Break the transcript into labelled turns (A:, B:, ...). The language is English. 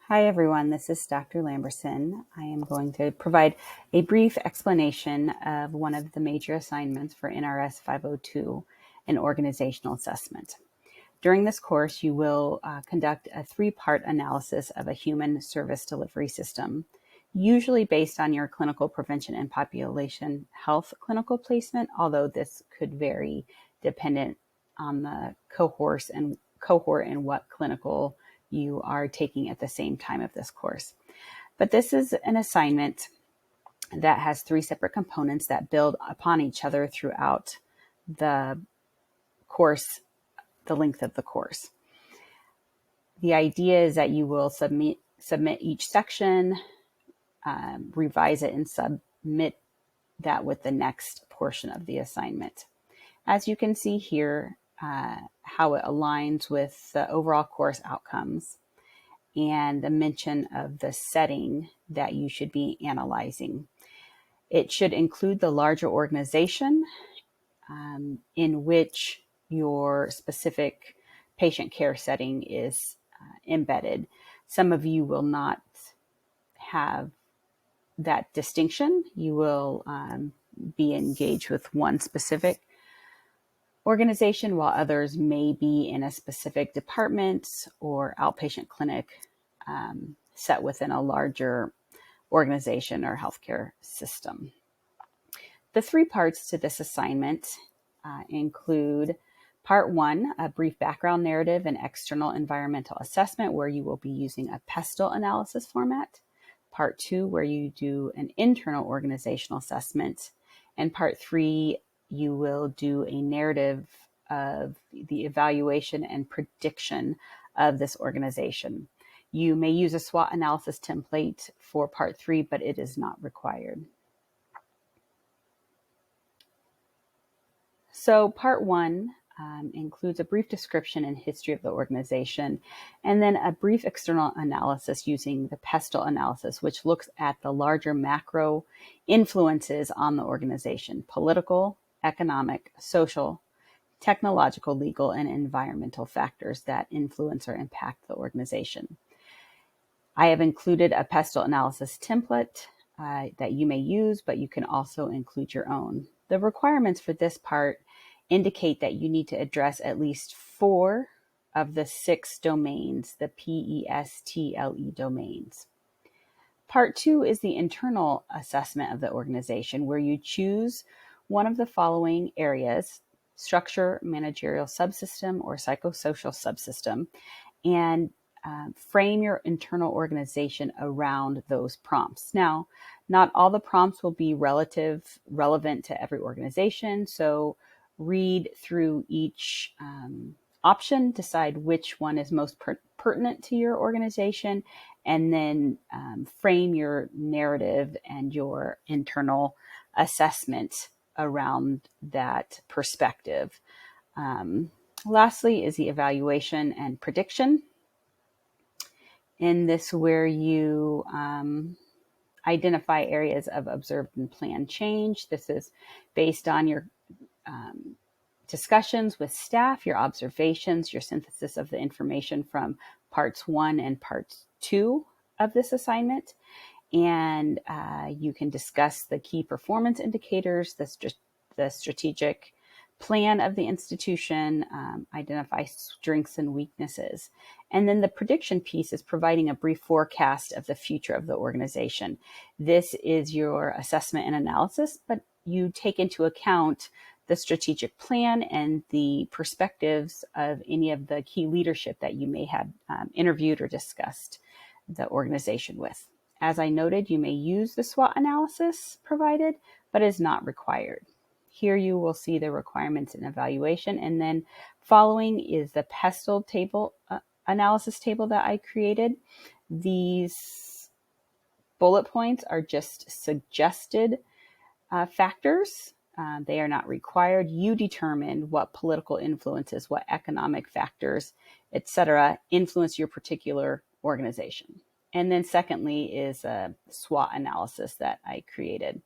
A: Hi everyone, this is Dr. Lamberson. I am going to provide a brief explanation of one of the major assignments for NRS 502, an organizational assessment. During this course, you will conduct a three-part analysis of a human service delivery system, usually based on your clinical prevention and population health clinical placement, although this could vary dependent on the cohort and what clinical you are taking at the same time of this course. But this is an assignment that has three separate components that build upon each other throughout the course, the length of the course. The idea is that you will submit each section, revise it, and submit that with the next portion of the assignment. As you can see here, how it aligns with the overall course outcomes and the mention of the setting that you should be analyzing. It should include the larger organization in which your specific patient care setting is embedded. Some of you will not have that distinction. You will be engaged with one specific organization, while others may be in a specific department or outpatient clinic set within a larger organization or healthcare system. The three parts to this assignment include Part 1, a brief background narrative and external environmental assessment, where you will be using a PESTEL analysis format. Part 2, where you do an internal organizational assessment. And Part 3, you will do a narrative of the evaluation and prediction of this organization. You may use a SWOT analysis template for Part 3, but it is not required. So Part 1 includes a brief description and history of the organization, and then a brief external analysis using the PESTEL analysis, which looks at the larger macro influences on the organization: political, economic, social, technological, legal, and environmental factors that influence or impact the organization. I have included a PESTEL analysis template that you may use, but you can also include your own. The requirements for this part indicate that you need to address at least 4 of the 6 domains, the PESTLE domains. Part 2 is the internal assessment of the organization, where you choose one of the following areas: structure, managerial subsystem, or psychosocial subsystem, and frame your internal organization around those prompts. Now, not all the prompts will be relevant to every organization, so read through each option, decide which one is most pertinent to your organization, and then frame your narrative and your internal assessment around that perspective. Lastly is the evaluation and prediction. In this, where you identify areas of observed and planned change. This is based on your discussions with staff, your observations, your synthesis of the information from parts 1 and parts 2 of this assignment. And you can discuss the key performance indicators, the strategic plan of the institution, identify strengths and weaknesses. And then the prediction piece is providing a brief forecast of the future of the organization. This is your assessment and analysis, but you take into account the strategic plan and the perspectives of any of the key leadership that you may have interviewed or discussed the organization with. As I noted, you may use the SWOT analysis provided, but is not required. Here you will see the requirements and evaluation, and then following is the PESTEL table, analysis table that I created. These bullet points are just suggested factors. They are not required. You determine what political influences, what economic factors, etc., influence your particular organization. And then secondly is a SWOT analysis that I created.